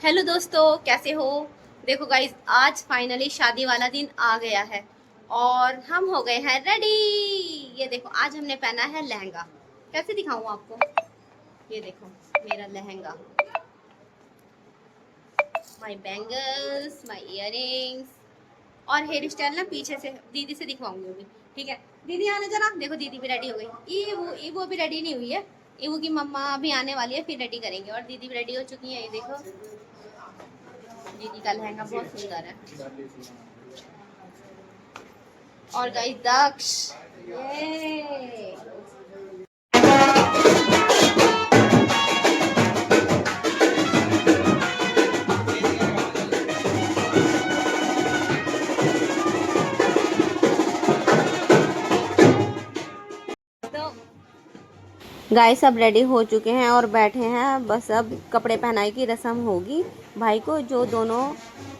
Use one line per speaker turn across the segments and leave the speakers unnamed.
Hello दोस्तों, कैसे हो। देखो गाइस, आज फाइनली शादी वाला दिन आ गया है और हम हो गए हैं रेडी। ये देखो, आज हमने पहना है लहंगा। कैसे दिखाऊं आपको। ये देखो, मेरा lehenga, my bangles, my earrings और हेयर स्टाइल ना पीछे से दीदी से दिखवाऊंगी अभी। ठीक है, दीदी आने जरा। देखो, दीदी भी रेडी हो गई। ईवो अभी रेडी नहीं हुई है। ईवो की मम्मा अभी आने वाली है, फिर रेडी करेंगे। और दीदी भी रेडी हो चुकी है। ये देखो, दीदी का लहंगा बहुत सुंदर है। और गाइस, दक्ष, ये तो गाइस सब रेडी हो चुके हैं और बैठे हैं। बस अब कपड़े पहनाई की रस्म होगी भाई को, जो दोनों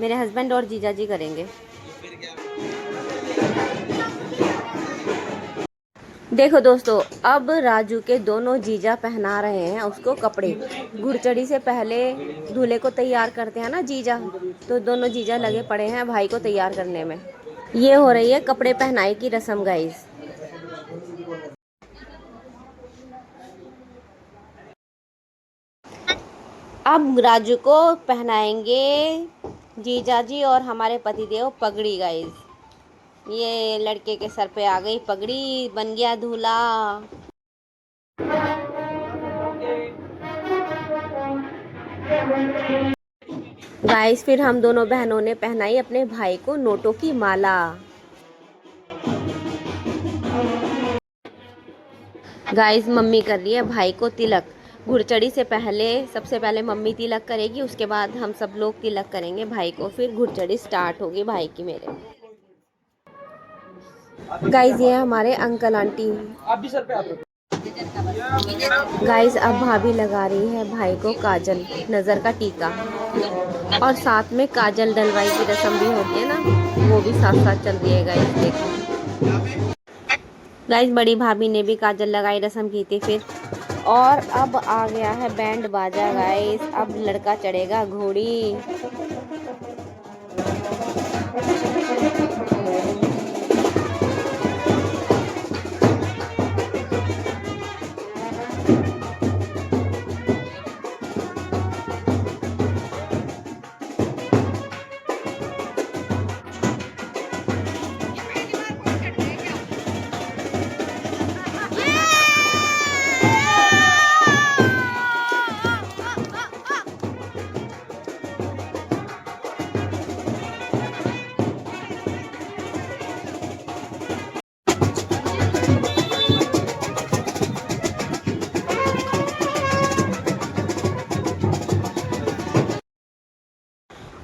मेरे हस्बैंड और जीजा जी करेंगे। देखो दोस्तों, अब राजू के दोनों जीजा पहना रहे हैं उसको कपड़े। घुड़चड़ी से पहले दूल्हे को तैयार करते हैं ना जीजा, तो दोनों जीजा लगे पड़े हैं भाई को तैयार करने में। ये हो रही है कपड़े पहनाई की रस्म गाइस। अब राजू को पहनाएंगे जीजा जी और हमारे पतिदेव पगड़ी गाइस। ये लड़के के सर पे आ गई पगड़ी, बन गया दूल्हा। गाइस फिर हम दोनों बहनों ने पहनाई अपने भाई को नोटों की माला। गाइस मम्मी कर रही है भाई को तिलक। घुड़चड़ी से पहले सबसे पहले मम्मी तिलक करेगी, उसके बाद हम सब लोग तिलक करेंगे भाई को, फिर घुड़चड़ी स्टार्ट होगी भाई की मेरे। गाइस ये हमारे अंकल आंटी। आप भी सर पे आप। गाइस अब भाभी लगा रही है भाई को काजल, नज़र का टीका, और साथ में काजल डलवाई की रस्म भी होती है ना, वो भी साथ साथ चल रही है गाइस। देखो गाइस, बड़ी भाभी ने भी काजल लगाई, रस्म की थी फिर। और अब आ गया है बैंड बाजा गाइस, अब लड़का चढ़ेगा घोड़ी।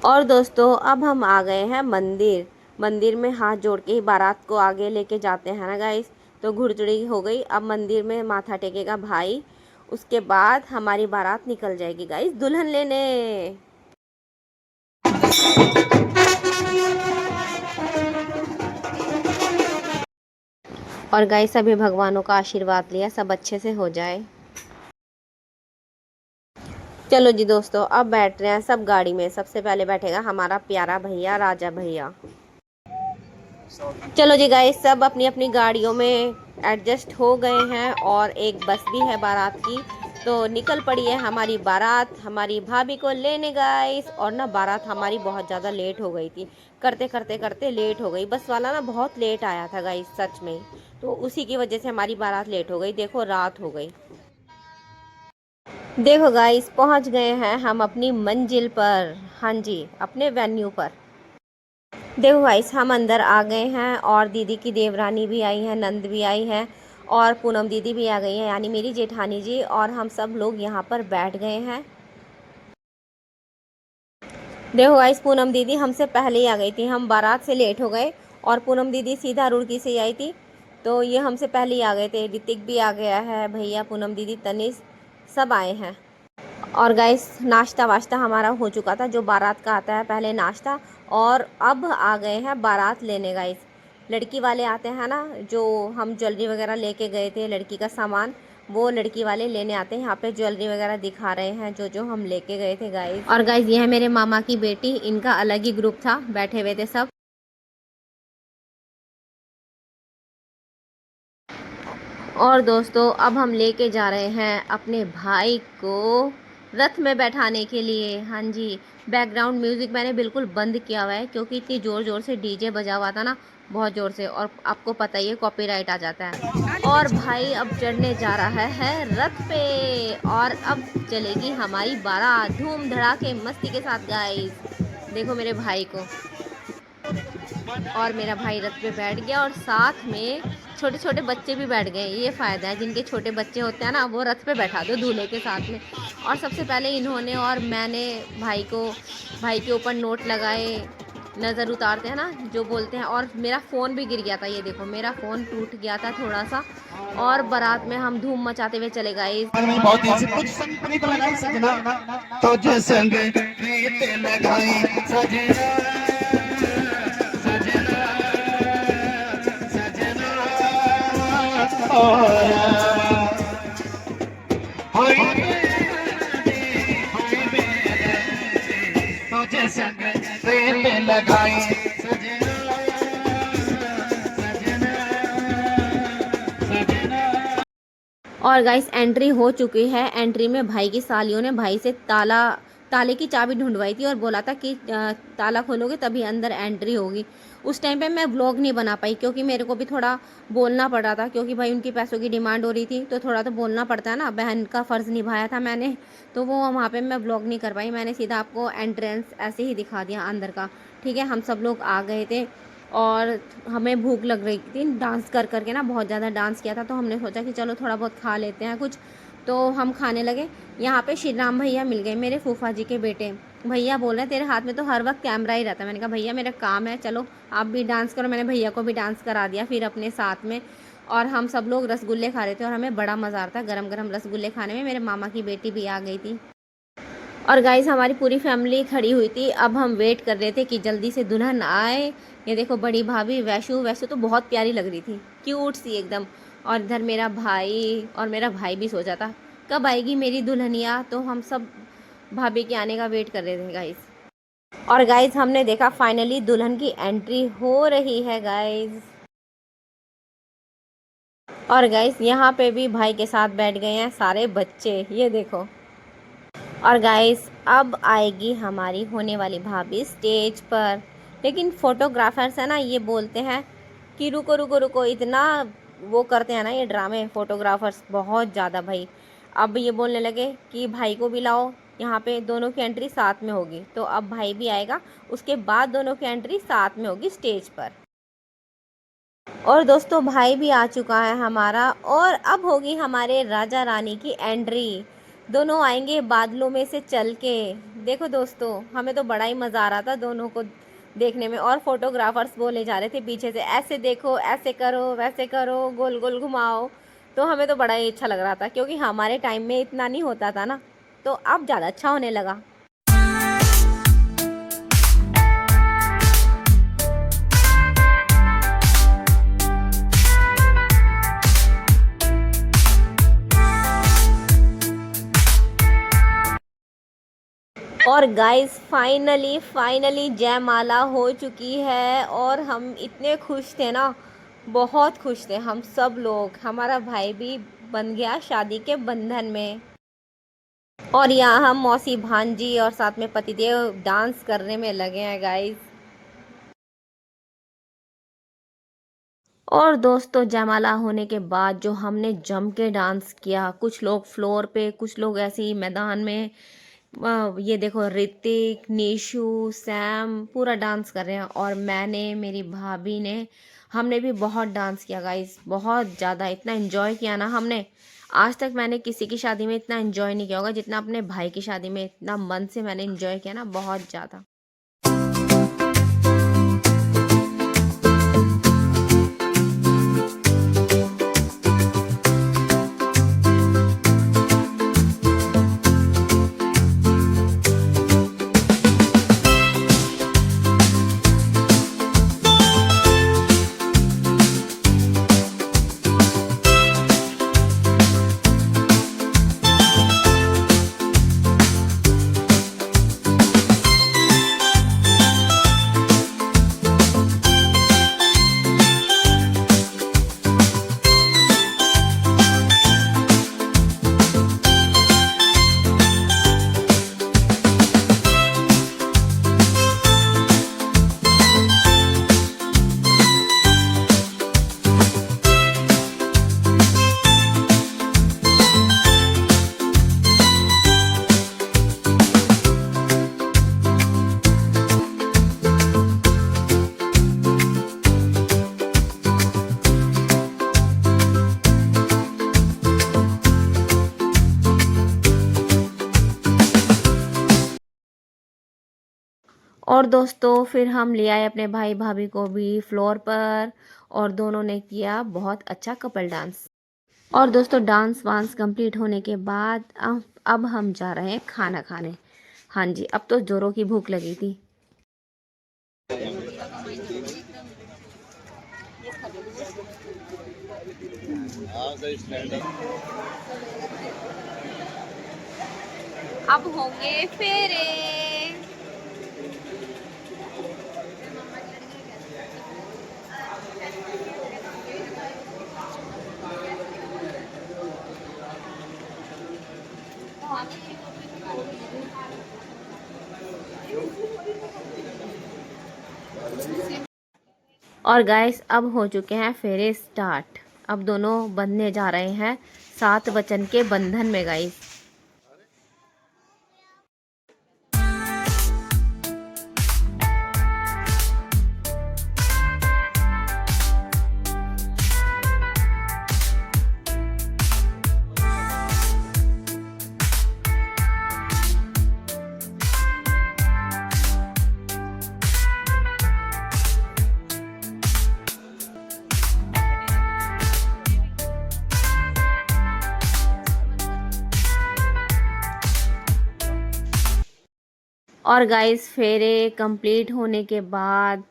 और दोस्तों अब हम आ गए हैं मंदिर। मंदिर में हाथ जोड़ के ही बारात को आगे लेके जाते हैं ना गाइस। तो घुड़चड़ी हो गई, अब मंदिर में माथा टेकेगा भाई, उसके बाद हमारी बारात निकल जाएगी गाइस दुल्हन लेने। और गाइस सभी भगवानों का आशीर्वाद लिया, सब अच्छे से हो जाए। चलो जी दोस्तों, अब बैठ रहे हैं सब गाड़ी में। सबसे पहले बैठेगा हमारा प्यारा भैया, राजा भैया। चलो जी गाइस, सब अपनी अपनी गाड़ियों में एडजस्ट हो गए हैं और एक बस भी है बारात की। तो निकल पड़ी है हमारी बारात हमारी भाभी को लेने गाइस। और ना बारात हमारी बहुत ज़्यादा लेट हो गई थी, करते करते करते लेट हो गई। बस वाला ना बहुत लेट आया था गाइस, सच में। तो उसी की वजह से हमारी बारात लेट हो गई। देखो रात हो गई। देखो गाइस, पहुंच गए हैं हम अपनी मंजिल पर। हाँ जी, अपने वेन्यू पर। देखो गाइस, हम अंदर आ गए हैं और दीदी की देवरानी भी आई है, नंद भी आई है और पूनम दीदी भी आ गई है, यानी मेरी जेठानी जी। और हम सब लोग यहाँ पर बैठ गए हैं। देखो गाइस, पूनम दीदी हमसे पहले ही आ गई थी। हम बारात से लेट हो गए और पूनम दीदी सीधा रुड़की से ही आई थी, तो ये हमसे पहले ही आ गए थे। ऋतिक भी आ गया है, भैया, पूनम दीदी, तनिष, सब आए हैं। और गाइस नाश्ता वाश्ता हमारा हो चुका था, जो बारात का आता है पहले नाश्ता। और अब आ गए हैं बारात लेने गाइस। लड़की वाले आते हैं ना, जो हम ज्वेलरी वगैरह लेके गए थे, लड़की का सामान, वो लड़की वाले लेने आते हैं। यहाँ पे ज्वेलरी वगैरह दिखा रहे हैं जो जो हम लेके गए थे गाइस। और गाइस ये है मेरे मामा की बेटी, इनका अलग ही ग्रुप था, बैठे हुए थे सब। और दोस्तों अब हम लेके जा रहे हैं अपने भाई को रथ में बैठाने के लिए। हाँ जी, बैकग्राउंड म्यूज़िक मैंने बिल्कुल बंद किया हुआ है क्योंकि इतनी ज़ोर ज़ोर से डीजे बजा हुआ था ना, बहुत ज़ोर से, और आपको पता ही है कॉपीराइट आ जाता है। और भाई अब चढ़ने जा रहा है रथ पे और अब चलेगी हमारी बारात धूम धड़ाके मस्ती के साथ गाइस। देखो मेरे भाई को, और मेरा भाई रथ पे बैठ गया और साथ में छोटे छोटे बच्चे भी बैठ गए। ये फ़ायदा है, जिनके छोटे बच्चे होते हैं ना, वो रथ पे बैठा दो दूल्हे के साथ में। और सबसे पहले इन्होंने और मैंने भाई के ऊपर नोट लगाए, नज़र उतारते हैं ना जो बोलते हैं। और मेरा फ़ोन भी गिर गया था, ये देखो मेरा फ़ोन टूट गया था थोड़ा सा। और बारात में हम धूम मचाते हुए चले गए। और गाइस एंट्री हो चुकी है। एंट्री में भाई की सालियों ने भाई से ताले की चाबी ढूंढवाई थी और बोला था कि ताला खोलोगे तभी अंदर एंट्री होगी। उस टाइम पे मैं व्लॉग नहीं बना पाई क्योंकि मेरे को भी थोड़ा बोलना पड़ा था, क्योंकि भाई उनकी पैसों की डिमांड हो रही थी तो थोड़ा तो बोलना पड़ता है ना, बहन का फ़र्ज़ निभाया था मैंने, तो वो वहाँ पे मैं व्लॉग नहीं कर पाई। मैंने सीधा आपको एंट्रेंस ऐसे ही दिखा दिया अंदर का। ठीक है, हम सब लोग आ गए थे और हमें भूख लग रही थी, डांस कर करके ना बहुत ज़्यादा डांस किया था, तो हमने सोचा कि चलो थोड़ा बहुत खा लेते हैं कुछ, तो हम खाने लगे। यहाँ पे श्री राम भैया मिल गए, मेरे फूफा जी के बेटे। भैया बोल रहे हैं तेरे हाथ में तो हर वक्त कैमरा ही रहता है। मैंने कहा भैया मेरा काम है, चलो आप भी डांस करो। मैंने भैया को भी डांस करा दिया फिर अपने साथ में। और हम सब लोग रसगुल्ले खा रहे थे और हमें बड़ा मज़ा आ रहा था गरम गरम रसगुल्ले खाने में। मेरे मामा की बेटी भी आ गई थी और गाइस हमारी पूरी फैमिली खड़ी हुई थी। अब हम वेट कर रहे थे कि जल्दी से दुल्हन आए। ये देखो बड़ी भाभी वैशु तो बहुत प्यारी लग रही थी, क्यूट सी एकदम। और इधर मेरा भाई भी सोचा था कब आएगी मेरी दुल्हनिया, तो हम सब भाभी के आने का वेट कर रहे थे गाइस। और गाइस हमने देखा फाइनली दुल्हन की एंट्री हो रही है गाइस। और गाइस यहाँ पे भी भाई के साथ बैठ गए हैं सारे बच्चे, ये देखो। और गाइस अब आएगी हमारी होने वाली भाभी स्टेज पर, लेकिन फोटोग्राफर्स है ना, ये बोलते हैं कि रुको रुको रुको, इतना वो करते हैं ना ये ड्रामे फोटोग्राफर्स बहुत ज़्यादा भाई। अब ये बोलने लगे कि भाई को भी लाओ, यहाँ पे दोनों की एंट्री साथ में होगी। तो अब भाई भी आएगा, उसके बाद दोनों की एंट्री साथ में होगी स्टेज पर। और दोस्तों भाई भी आ चुका है हमारा, और अब होगी हमारे राजा रानी की एंट्री। दोनों आएंगे बादलों में से चल के। देखो दोस्तों हमें तो बड़ा ही मज़ा आ रहा था दोनों को देखने में। और फोटोग्राफर्स बोले जा रहे थे पीछे से ऐसे देखो, ऐसे करो, वैसे करो, गोल गोल घुमाओ। तो हमें तो बड़ा ही अच्छा लग रहा था क्योंकि हमारे टाइम में इतना नहीं होता था ना, तो अब ज़्यादा अच्छा होने लगा। और गाइस फाइनली जयमाला हो चुकी है और हम इतने खुश थे ना, बहुत खुश थे हम सब लोग। हमारा भाई भी बन गया शादी के बंधन में। और यहाँ हम मौसी भांजी और साथ में पतिदेव डांस करने में लगे हैं गाइस। और दोस्तों जयमाला होने के बाद जो हमने जम के डांस किया, कुछ लोग फ्लोर पे, कुछ लोग ऐसे ही मैदान में। ये देखो ऋतिक, निशु, सैम पूरा डांस कर रहे हैं और मैंने, मेरी भाभी ने, हमने भी बहुत डांस किया गाइस, बहुत ज़्यादा। इतना एंजॉय किया ना हमने, आज तक मैंने किसी की शादी में इतना एंजॉय नहीं किया होगा जितना अपने भाई की शादी में इतना मन से मैंने एंजॉय किया ना, बहुत ज़्यादा। और दोस्तों फिर हम ले आए अपने भाई भाभी को भी फ्लोर पर, और दोनों ने किया बहुत अच्छा कपल डांस। और दोस्तों डांस वांस कंप्लीट होने के बाद अब हम जा रहे हैं खाना खाने। हाँ जी, अब तो जोरों की भूख लगी थी। अब होंगे फेरे। और गाइस अब हो चुके हैं फेरे स्टार्ट। अब दोनों बंधने जा रहे हैं 7 वचन के बंधन में गाइस। और गाइस फेरे कंप्लीट होने के बाद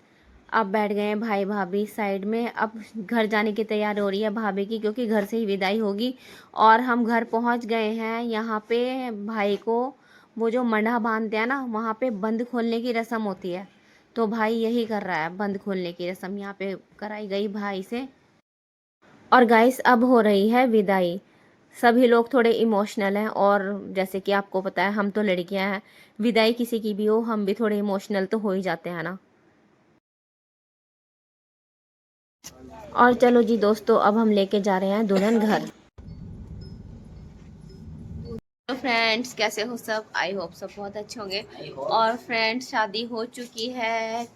अब बैठ गए हैं भाई भाभी साइड में। अब घर जाने की तैयारी हो रही है भाभी की, क्योंकि घर से ही विदाई होगी। और हम घर पहुंच गए हैं। यहाँ पे भाई को वो जो मंडा बांधते हैं ना, वहाँ पे बंद खोलने की रस्म होती है, तो भाई यही कर रहा है, बंद खोलने की रस्म यहाँ पे कराई गई भाई से। और गाइस अब हो रही है विदाई। सभी लोग थोड़े इमोशनल हैं, और जैसे कि आपको पता है हम तो लड़कियां हैं, विदाई किसी की भी हो हम भी थोड़े इमोशनल तो हो ही जाते हैं ना। और चलो जी दोस्तों, अब हम लेके जा रहे हैं दुल्हन घर। तो फ्रेंड्स कैसे हो सब, आई होप सब बहुत अच्छे होंगे। और फ्रेंड्स शादी हो चुकी है,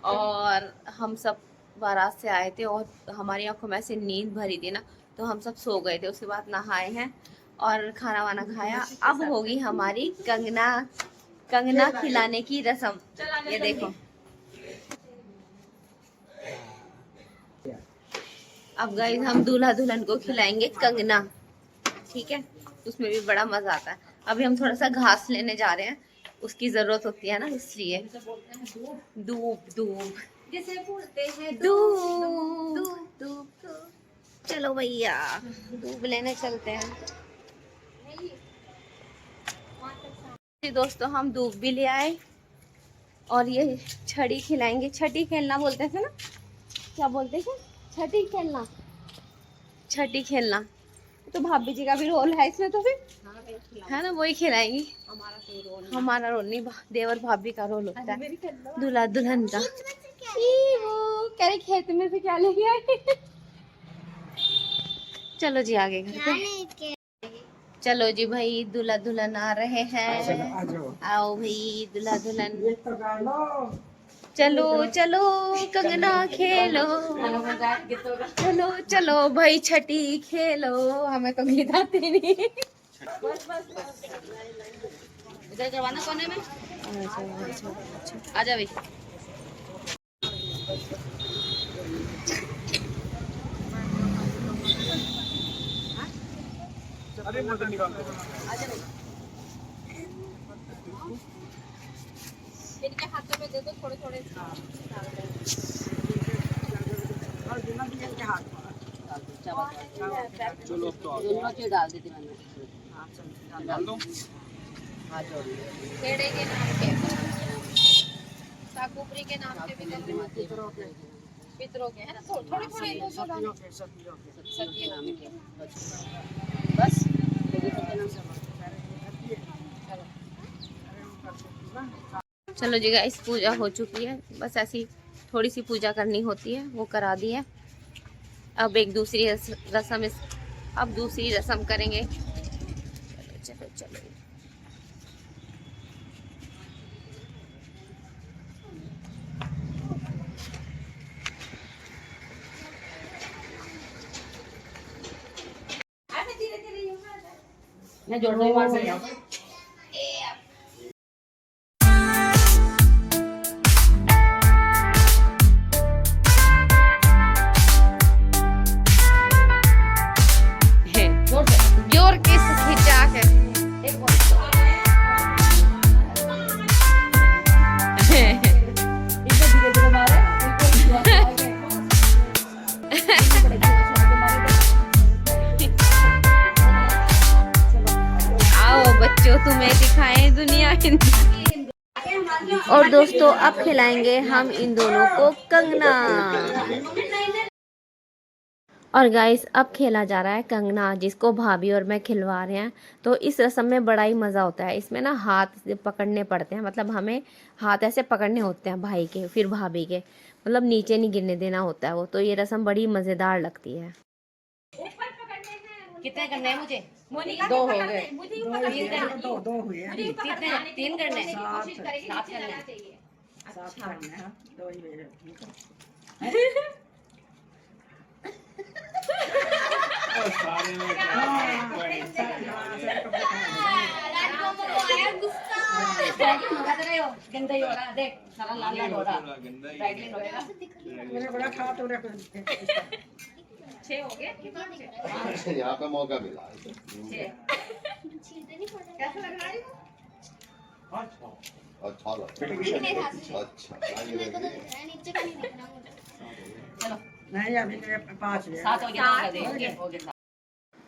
और हम सब बारात से आए थे, और हमारी आंखों में ऐसे नींद भरी थी ना, तो हम सब सो गए थे। उसके बाद नहाए हैं और खाना वाना खाया। अब होगी हमारी कंगना खिलाने की रस्म। ये देखो, अब गाइस हम दूल्हा दुल्हन को खिलाएंगे कंगना, ठीक है। उसमें भी बड़ा मजा आता है। अभी हम थोड़ा सा घास लेने जा रहे हैं, उसकी जरूरत होती है ना, इसलिए। दूब दूब जैसे बोलते हैं, दूब दूब। चलो भैया दूब लेने चलते हैं। जी दोस्तों हम दूब भी ले आए, और ये छड़ी खिलाएंगे। छठी खेलना बोलते थे ना, क्या बोलते थे, छठी खेलना, छठी खेलना। तो भाभी जी का भी रोल है इसमें, तो फिर है ना, वही खिलाएंगी। हमारा रोल नहीं, देवर भाभी का रोल होता है, दूल्हा दुल्हन का। वो कह रहे खेत में से क्या लेके आए। चलो जी आगे घर पे। चलो जी भाई, दूल्हा दुल्हन आ रहे हैं। आओ भाई दूल्हा दुल्हन, चलो चलो कंगना खेलो, चलो चलो भाई छठी खेलो। हमें तो गीत आते नहीं। इधर जवाना कोने में आ जा भाई। अरे मटन निकाल दो, आ जा भाई। इनके हाथों में दे दो थोड़े थोड़े। दोनों के डाल देती मैंने, डाल दो। खेड़े के नाम पे, साकुपरी के नाम पे भी पितरों के है ना, थोड़े थोड़े बस। चलो जी गाइस, पूजा हो चुकी है, बस ऐसी थोड़ी सी पूजा करनी होती है, वो करा दी है। अब एक दूसरी रस्म, अब दूसरी रस्म करेंगे। चलो चलो चलो। मैं जोड़ रही हूं। और दोस्तों अब खिलाएंगे हम इन दोनों को कंगना। और गाइस अब खेला जा रहा है कंगना, जिसको भाभी और मैं खिलवा रहे हैं। तो इस रस्म में बड़ा ही मज़ा होता है। इसमें ना हाथ पकड़ने पड़ते हैं, मतलब हमें हाथ ऐसे पकड़ने होते हैं भाई के फिर भाभी के, मतलब नीचे नहीं गिरने देना होता है वो। तो ये रस्म बड़ी मज़ेदार लगती है। कितने करने हैं मुझे? दो हो गए।
दो हुए हैं।
कितने? 3 करने हैं।
7
करने हैं।
करने हैं। 2 ही हुए हैं।
सारे में
गंदा ही हो रहा है, देख सारा लाल लाल हो रहा है।
मेरे बड़ा खा तो रख
6 हो गए।
यहाँ पे मौका मिला।
कैसा लग रहा है?
अच्छा लगा। अच्छा
चलो
नहीं अभी 5 हुए।
7 हो गया।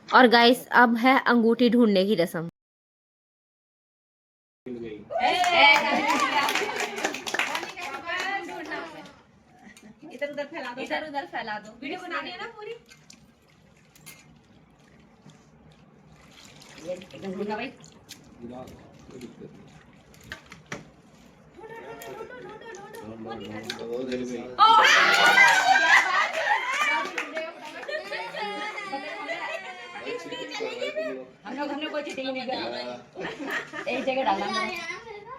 और गाइस अब है अंगूठी ढूंढने की रस्म। इधर उधर फैला दो। वीडियो बनानी है ना पूरी। ये एकदम ढूंढना भाई। हमने कोई चीटिंग नहीं करी। एक जगह डालना।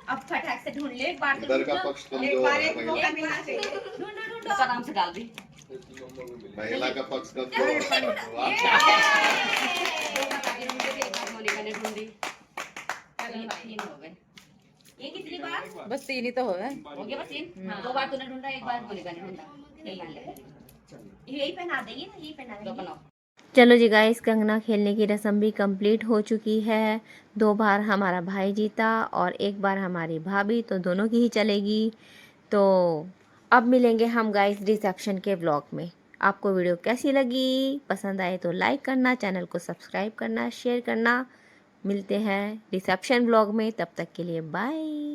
अब फटाक से ढूंढ ले। एक बार
इधर का पक्ष कमजोर है।
ढूंढ आराम से डाल दी।
महिला का पक्ष कमजोर है।
मोनिका ने ढूंढी। 3 हो गए। ये कितनी बार?
बस 3 ही तो हो गए।
हो गया बस 3। हाँ 2 बार तूने ढूंढा, 1 बार मोनिका ने ढूंढा। यही पहना देगी ना, यही पहना देगी। बनाओ। चलो जी गाइस, कंगना खेलने की रस्म भी कंप्लीट हो चुकी है। 2 बार हमारा भाई जीता और 1 बार हमारी भाभी, तो दोनों की ही चलेगी। तो अब मिलेंगे हम गाइस रिसेप्शन के व्लॉग में। आपको वीडियो कैसी लगी? पसंद आए तो लाइक करना, चैनल को सब्सक्राइब करना, शेयर करना। मिलते हैं रिसेप्शन व्लॉग में, तब तक के लिए बाय।